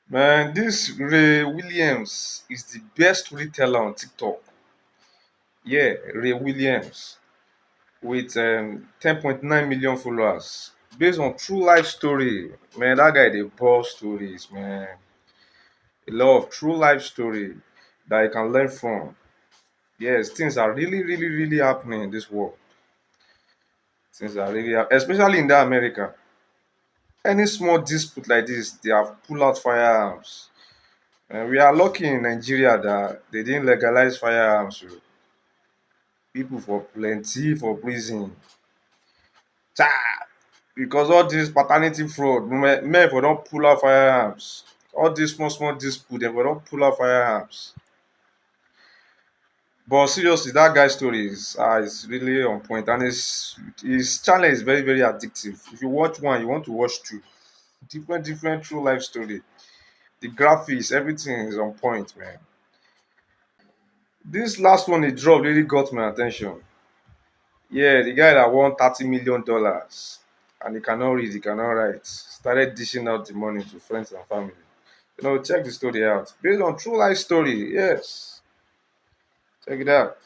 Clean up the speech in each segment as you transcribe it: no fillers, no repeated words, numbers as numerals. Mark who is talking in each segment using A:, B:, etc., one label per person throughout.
A: Man, this Ray Williams is the best storyteller on TikTok. Yeah, Ray Williams with 10.9 million followers. Based on true life story. Man, that guy they boss stories, man. A lot of true life story that you can learn from. Yes, things are really, really, really happening in this world. Things are really especially in that America. Any small dispute like this, they have pull out firearms. And we are lucky in Nigeria that they didn't legalize firearms. So people for plenty for prison. Cha! Because all this paternity fraud, men for don't pull out firearms. All these small small dispute, they for don't pull out firearms. But seriously, that guy's story is really on point, and his channel is very very addictive. If you watch one, you want to watch two. Different true life story. The graphics, everything is on point, man. This last one he dropped really got my attention. Yeah, the guy that won $30 million and he cannot read, he cannot write, started dishing out the money to friends and family. Check the story out. Based on true life story, yes. Check it out.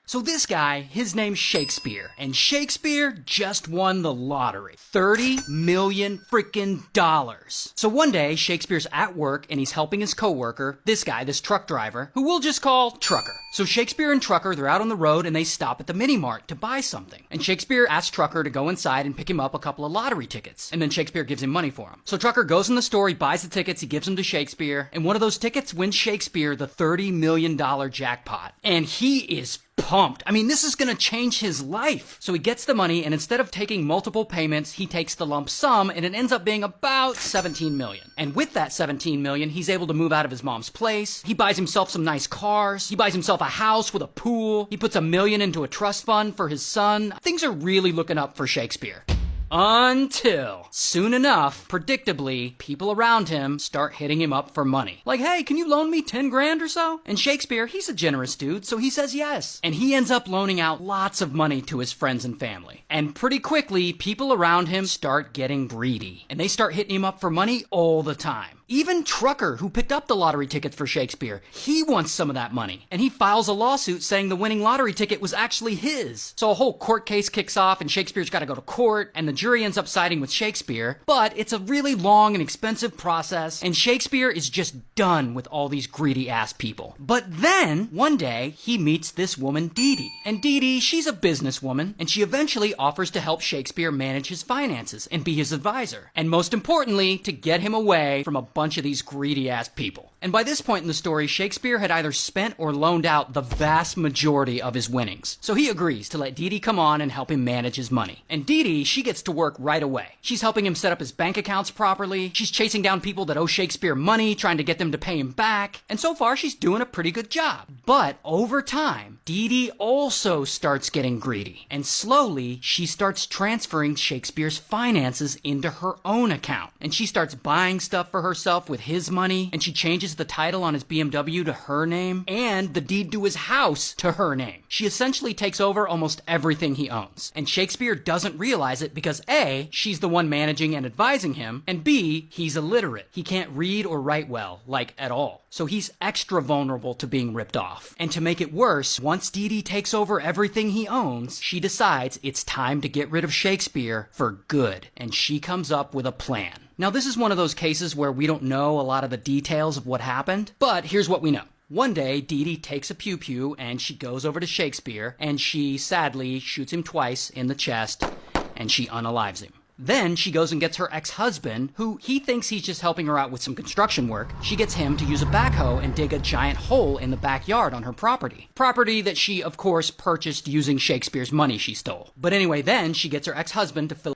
B: So this guy, his name's Shakespeare, and Shakespeare just won the lottery. 30 million freaking dollars. So one day, Shakespeare's at work and he's helping his coworker, this guy, this truck driver, who we'll just call Trucker. So Shakespeare and Trucker, they're out on the road and they stop at the mini mart to buy something. And Shakespeare asks Trucker to go inside and pick him up a couple of lottery tickets. And then Shakespeare gives him money for them. So Trucker goes in the store, he buys the tickets, he gives them to Shakespeare, and one of those tickets wins Shakespeare the $30 million jackpot. And he is pumped. I mean, this is going to change his life. So he gets the money, and instead of taking multiple payments, he takes the lump sum, and it ends up being about 17 million. And with that 17 million, he's able to move out of his mom's place. He buys himself some nice cars. He buys himself a house with a pool. He puts $1 million into a trust fund for his son. Things are really looking up for Shakespeare. Until, soon enough, predictably, people around him start hitting him up for money. Like, hey, can you loan me 10 grand or so? And Shakespeare, he's a generous dude, so he says yes. And he ends up loaning out lots of money to his friends and family. And pretty quickly, people around him start getting greedy. And they start hitting him up for money all the time. Even Trucker, who picked up the lottery tickets for Shakespeare, he wants some of that money. And he files a lawsuit saying the winning lottery ticket was actually his. So a whole court case kicks off and Shakespeare's got to go to court and the jury ends up siding with Shakespeare. But it's a really long and expensive process and Shakespeare is just done with all these greedy ass people. But then, one day, he meets this woman Dee Dee. And Dee Dee, she's a businesswoman and she eventually offers to help Shakespeare manage his finances and be his advisor. And most importantly, to get him away from a bunch of these greedy ass people. And by this point in the story, Shakespeare had either spent or loaned out the vast majority of his winnings. So he agrees to let Dee Dee come on and help him manage his money. And Dee Dee, she gets to work right away. She's helping him set up his bank accounts properly. She's chasing down people that owe Shakespeare money, trying to get them to pay him back. And so far, she's doing a pretty good job. But over time, Dee Dee also starts getting greedy. And slowly, she starts transferring Shakespeare's finances into her own account. And she starts buying stuff for herself with his money. And she changes the title on his BMW to her name. And the deed to his house to her name. She essentially takes over almost everything he owns. And Shakespeare doesn't realize it because A, she's the one managing and advising him. And B, he's illiterate. He can't read or write well, like at all. So he's extra vulnerable to being ripped off. And to make it worse, once Dee Dee takes over everything he owns, she decides it's time to get rid of Shakespeare for good. And she comes up with a plan. Now, this is one of those cases where we don't know a lot of the details of what happened, but here's what we know. One day, Dee Dee takes a pew-pew and she goes over to Shakespeare and she sadly shoots him twice in the chest and she unalives him. Then she goes and gets her ex-husband, who he thinks he's just helping her out with some construction work. She gets him to use a backhoe and dig a giant hole in the backyard on her property. Property that she, of course, purchased using Shakespeare's money she stole. But anyway, then she gets her ex-husband to fill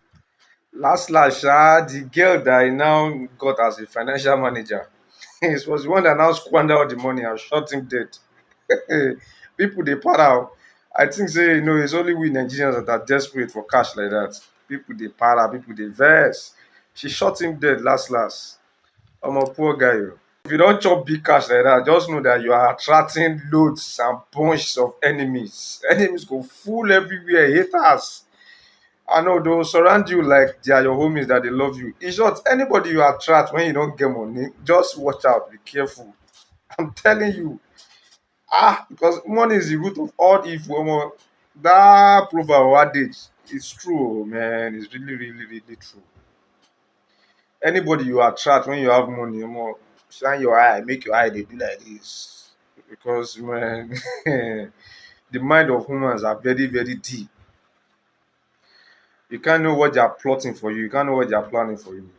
A: Last, the girl that I now got as a financial manager, it was the one that now squandered all the money and shot him dead. People they para. I think say it's only we Nigerians that are desperate for cash like that. People they para, people they vex. She shot him dead last. I'm a poor guy. Oh. If you don't chop big cash like that, just know that you are attracting loads and bunches of enemies. Enemies go full everywhere, haters. I know they'll surround you like they are your homies that they love you. In short, anybody you attract when you don't get money, just watch out, be careful. I'm telling you. Because money is the root of all evil. That proverb or adage is true, man. It's really, really, really true. Anybody you attract when you have money, shine your eye, make your eye they do like this. Because man, the mind of humans are very, very deep. You can't know what they are plotting for you. You can't know what they are planning for you.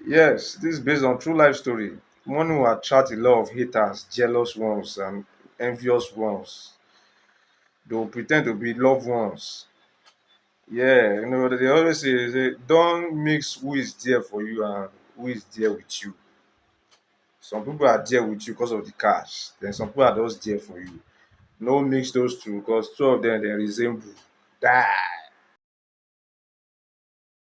A: Yes, this is based on true life story. Money will attract a lot of haters, jealous ones, and envious ones. They will pretend to be loved ones. Yeah, they always say, don't mix who is there for you and who is there with you. Some people are there with you because of the cash. Then some people are just there for you. No mix those two because two of them they resemble. Die.